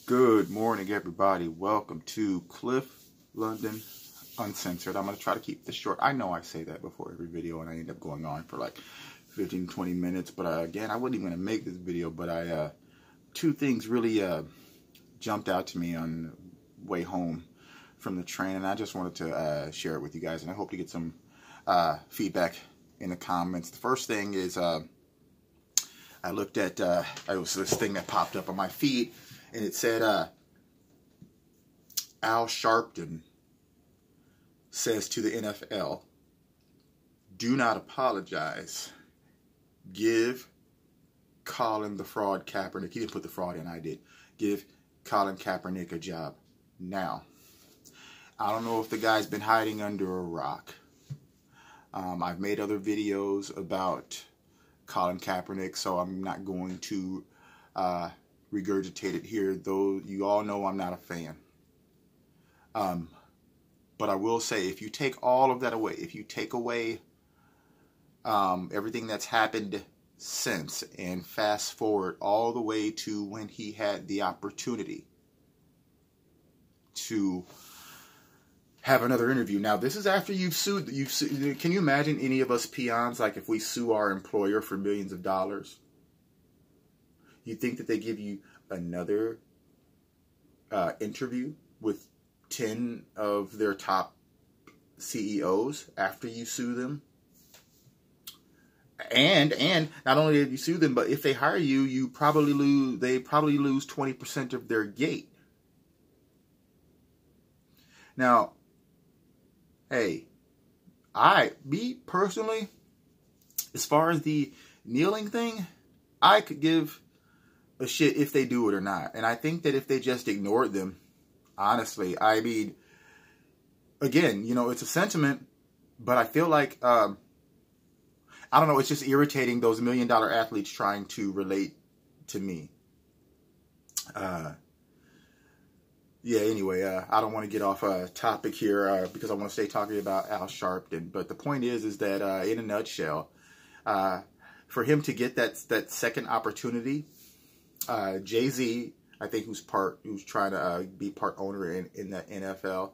Good morning, everybody. Welcome to Cliff London Uncensored. I'm going to try to keep this short. I know I say that before every video, and I end up going on for like 15, 20 minutes. But again, I wasn't even going to make this video, but two things really jumped out to me on the way home from the train, and I just wanted to share it with you guys, and I hope to get some feedback in the comments. The first thing is I looked at, it was this thing that popped up on my feed, and it said, Al Sharpton says to the NFL, do not apologize. Give Colin the fraud Kaepernick. He didn't put the fraud in, I did. Give Colin Kaepernick a job now. I don't know if the guy's been hiding under a rock. I've made other videos about Colin Kaepernick, so I'm not going to regurgitate it here, though you all know I'm not a fan. But I will say, if you take all of that away, if you take away everything that's happened since and fast forward all the way to when he had the opportunity to have another interview. Now, this is after you've sued. Can you imagine any of us peons, like if we sue our employer for millions of dollars? You think that they give you another interview with 10 of their top CEOs after you sue them? And not only did you sue them, but if they hire you, they probably lose 20% of their gate. Now, hey, me personally, as far as the kneeling thing, I could give a shit if they do it or not. And I think that if they just ignored them, honestly, I mean, again, you know, it's a sentiment, but I feel like, I don't know, it's just irritating those $1 million athletes trying to relate to me. Yeah, anyway, I don't want to get off topic here because I want to stay talking about Al Sharpton. But the point is that in a nutshell, for him to get that second opportunity, Jay-Z, I think, who's trying to be part owner in the NFL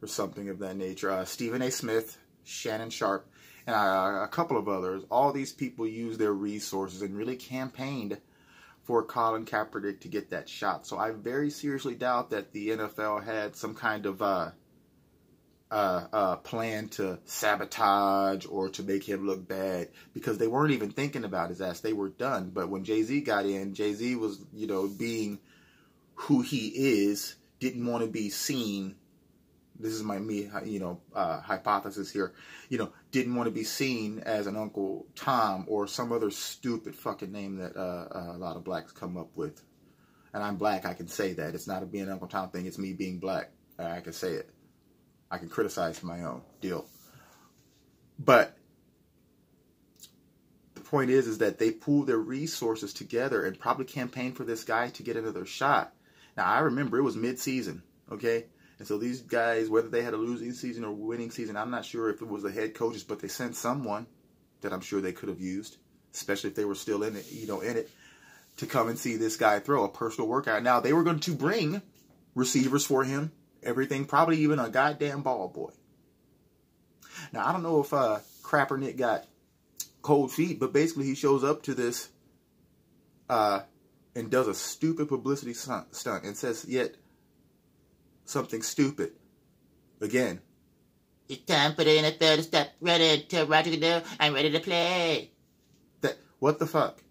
or something of that nature, Stephen A. Smith, Shannon Sharp, and a couple of others, all these people used their resources and really campaigned for Colin Kaepernick to get that shot. So I very seriously doubt that the NFL had some kind of plan to sabotage or to make him look bad, because they weren't even thinking about his ass. They were done. But when Jay-Z got in, Jay-Z was, you know, being who he is, didn't want to be seen. This is hypothesis here. You know, didn't want to be seen as an Uncle Tom or some other stupid fucking name that a lot of blacks come up with. And I'm black, I can say that. It's not a being an Uncle Tom thing. It's me being black. I can say it. I can criticize my own deal. But the point is that they pooled their resources together and probably campaigned for this guy to get another shot. Now, I remember it was mid-season, okay? And so these guys, whether they had a losing season or winning season, I'm not sure if it was the head coaches, but they sent someone that I'm sure they could have used, especially if they were still in it, to come and see this guy throw a personal workout. Now, they were going to bring receivers for him, everything, probably even a goddamn ball boy. Now, I don't know if Krapernick got cold feet, but basically he shows up to this and does a stupid publicity stunt and says yet something stupid. Again, it's time for the NFL to stop ready to Roger Goodell. I'm ready to play. What the fuck?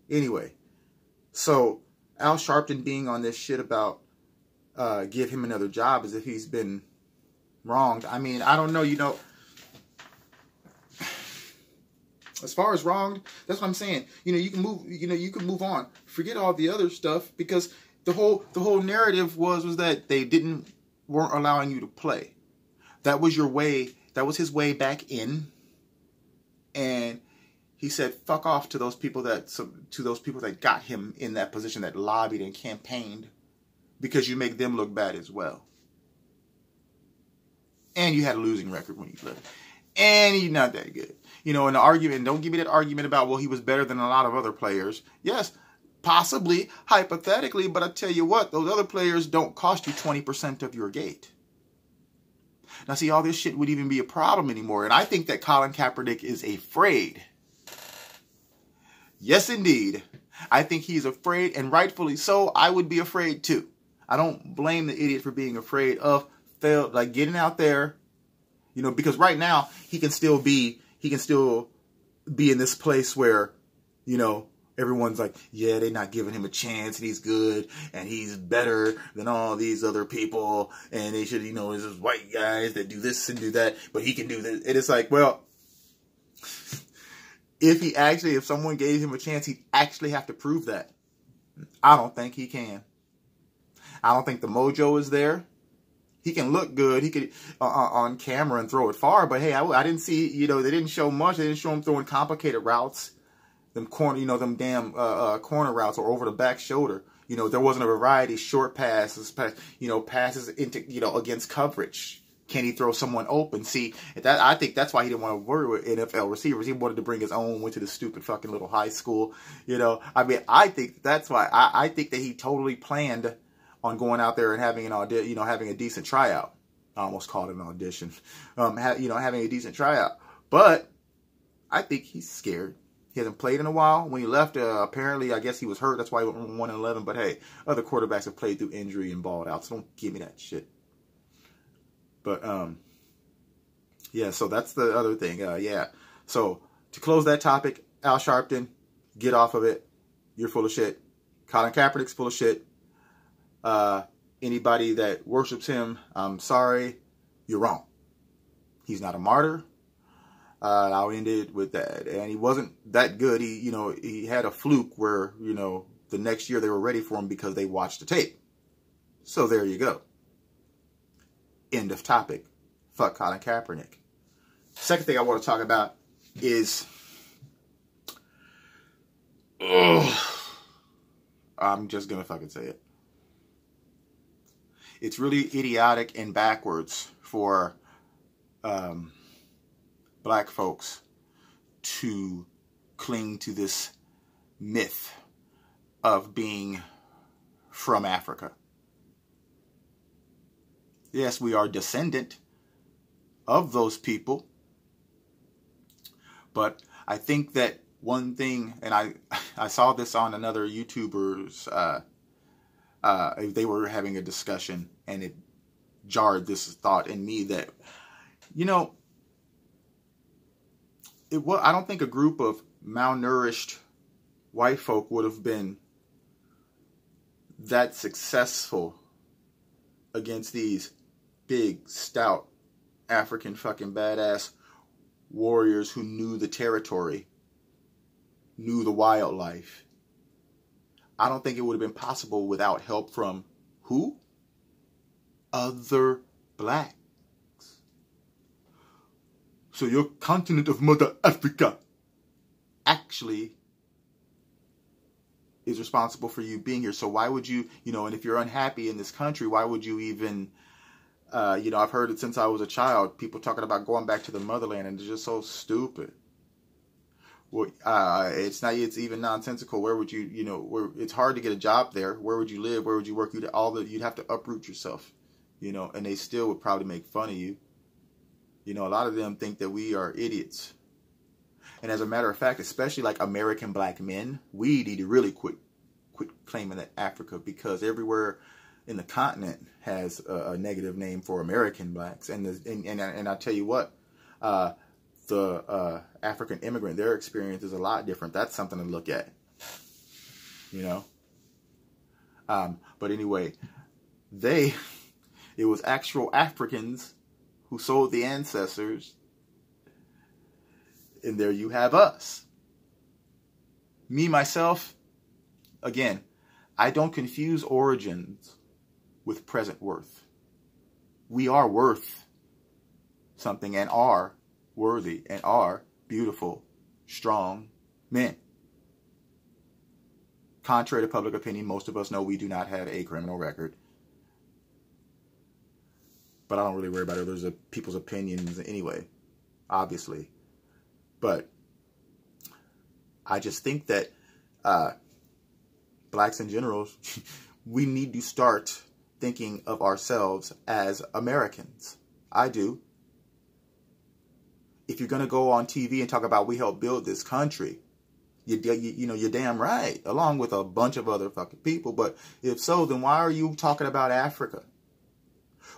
Anyway, so Al Sharpton being on this shit about give him another job as if he's been wronged. I mean, I don't know, you know. As far as wronged, that's what I'm saying. You know, you can move on. Forget all the other stuff, because the whole narrative was that they weren't allowing you to play. That was your way. That was his way back in. And he said, "Fuck off" to those people that got him in that position, that lobbied and campaigned, because you make them look bad as well. And you had a losing record when you played. And he's not that good. You know, in the argument, don't give me that argument about, well, he was better than a lot of other players. Yes, Possibly, hypothetically, but I tell you what, those other players don't cost you 20% of your gate. Now, see, all this shit would even be a problem anymore. And I think that Colin Kaepernick is afraid. Yes, indeed. I think he's afraid, and rightfully so. I would be afraid too. I don't blame the idiot for being afraid of getting out there, you know, because right now he can still be in this place where, you know, everyone's like, yeah, they're not giving him a chance, and he's good, and he's better than all these other people, and they should, you know, it's just white guys that do this and do that, but he can do this. And it's like, well, if someone gave him a chance, he'd actually have to prove that. I don't think he can. I don't think the mojo is there. He can look good. He could on camera and throw it far, but hey, I didn't see, you know, they didn't show much. They didn't show him throwing complicated routes. Them damn corner routes or over the back shoulder. You know, there wasn't a variety. Short passes, passes into, you know, against coverage. Can he throw someone open? See, I think that's why he didn't want to worry with NFL receivers. He wanted to bring his own, went to the stupid fucking little high school. You know, I mean, I think that's why. I think that he totally planned on going out there and having having a decent tryout. I almost called it an audition. Having a decent tryout. But I think he's scared. He hasn't played in a while. When he left, apparently, I guess he was hurt. That's why he went 1-11. But hey, other quarterbacks have played through injury and balled out. So don't give me that shit. But, yeah, so that's the other thing. Yeah. So to close that topic, Al Sharpton, get off of it. You're full of shit. Colin Kaepernick's full of shit. Anybody that worships him, I'm sorry. You're wrong. He's not a martyr. I'll end it with that. And he wasn't that good. He had a fluke where, the next year they were ready for him because they watched the tape. So there you go. End of topic. Fuck Colin Kaepernick. Second thing I want to talk about is... I'm just going to fucking say it. It's really idiotic and backwards for... black folks to cling to this myth of being from Africa. Yes, we are descendant of those people, but I think that one thing, and I saw this on another YouTuber's, they were having a discussion, and it jarred this thought in me that, I don't think a group of malnourished white folk would have been that successful against these big, stout, African fucking badass warriors who knew the territory, knew the wildlife. I don't think it would have been possible without help from who? Other blacks. So your continent of Mother Africa actually is responsible for you being here. So why would you, and if you're unhappy in this country, why would you even, I've heard it since I was a child, people talking about going back to the motherland, and it's just so stupid. Well, it's even nonsensical. Where would you, it's hard to get a job there. Where would you live? Where would you work? You'd have to uproot yourself, and they still would probably make fun of you. A lot of them think that we are idiots. And as a matter of fact, especially like American black men, we need to really quit claiming that Africa, because everywhere in the continent has a negative name for American blacks. And I tell you what, the African immigrant, their experience is a lot different. That's something to look at, But anyway, it was actual Africans who sold the ancestors, and there you have us. Me, myself, again, I don't confuse origins with present worth. We are worth something and are worthy and are beautiful, strong men. Contrary to public opinion, most of us know we do not have a criminal record. But I don't really worry about others people's opinions anyway, obviously. But I just think that blacks in general, we need to start thinking of ourselves as Americans. I do. If you're going to go on TV and talk about we helped build this country, you know, you're damn right, along with a bunch of other fucking people. But if so, then why are you talking about Africa?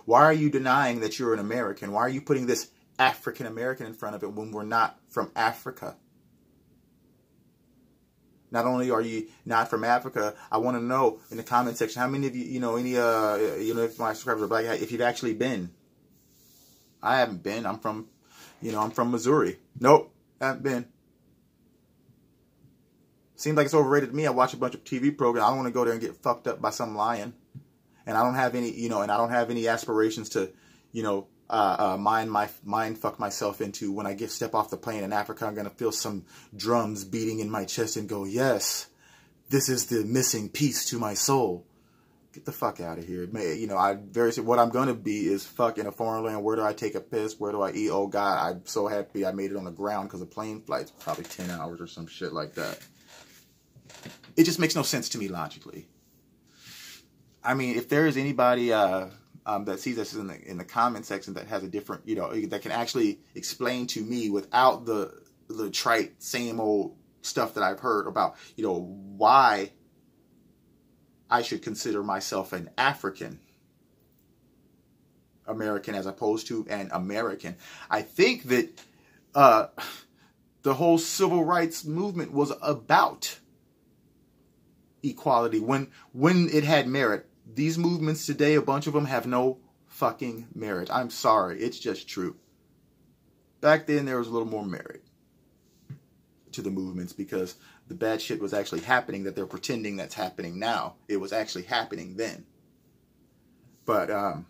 Why are you denying that you're an American? Why are you putting this African American in front of it when we're not from Africa? Not only are you not from Africa, I want to know in the comment section how many of you, you know, any if my subscribers are black, if you've actually been. I haven't been. I'm from, I'm from Missouri. Nope, haven't been. Seems like it's overrated to me. I watch a bunch of TV programs. I don't want to go there and get fucked up by some lion. And I don't have any, and I don't have any aspirations to, mind fuck myself into when I step off the plane in Africa. I'm going to feel some drums beating in my chest and go, yes, this is the missing piece to my soul. Get the fuck out of here. What I'm going to be is fuck in a foreign land. Where do I take a piss? Where do I eat? Oh, God, I'm so happy I made it on the ground because the plane flight's probably 10 hours or some shit like that. It just makes no sense to me logically. I mean, if there is anybody that sees this in the comment section that has a different, that can actually explain to me without the trite, same old stuff that I've heard about, why I should consider myself an African American as opposed to an American. I think that the whole civil rights movement was about equality when it had merit. These movements today, a bunch of them have no fucking merit. I'm sorry, it's just true. Back then there was a little more merit to the movements because the bad shit was actually happening that they're pretending that's happening now. It was actually happening then. But I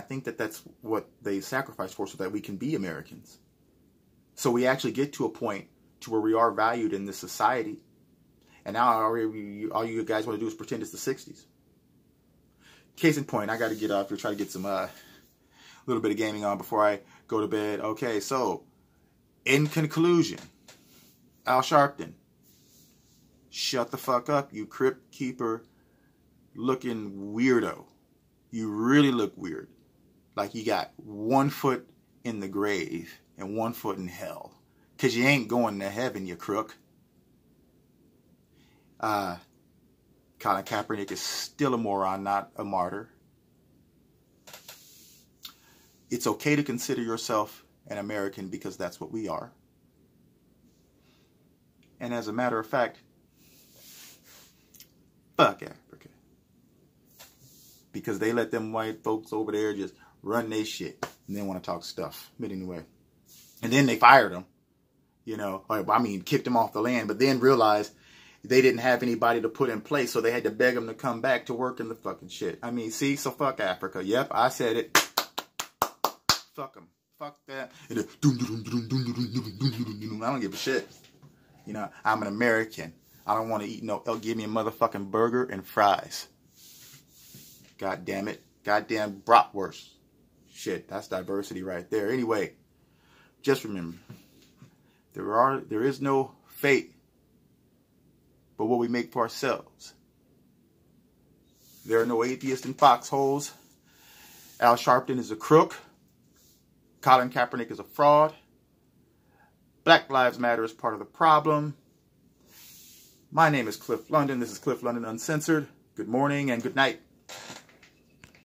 think that's what they sacrificed for so that we can be Americans. So we actually get to a point to where we are valued in this society. And now all you guys want to do is pretend it's the 60s. Case in point, I got to get off here, try to get some little bit of gaming on before I go to bed. Okay, so in conclusion, Al Sharpton, shut the fuck up, you crypt keeper looking weirdo. You really look weird. Like you got 1 foot in the grave and 1 foot in hell. Because you ain't going to heaven, you crook. Colin Krapernick is still a moron, not a martyr. It's okay to consider yourself an American because that's what we are. And as a matter of fact, fuck Africa. Because they let them white folks over there just run their shit. And they want to talk stuff. But anyway. And then they fired them. Kicked them off the land. But then realized they didn't have anybody to put in place, so they had to beg them to come back to work in the fucking shit. See, so fuck Africa. Yep, I said it. Fuck them. Fuck that. I don't give a shit. I'm an American. I don't want to eat give me a motherfucking burger and fries. God damn it. Goddamn bratwurst. Shit, that's diversity right there. Anyway, just remember, there is no fate but what we make for ourselves. There are no atheists in foxholes. Al Sharpton is a crook. Colin Krapernick is a fraud. Black Lives Matter is part of the problem. My name is Cliff London. This is Cliff London Uncensored. Good morning and good night.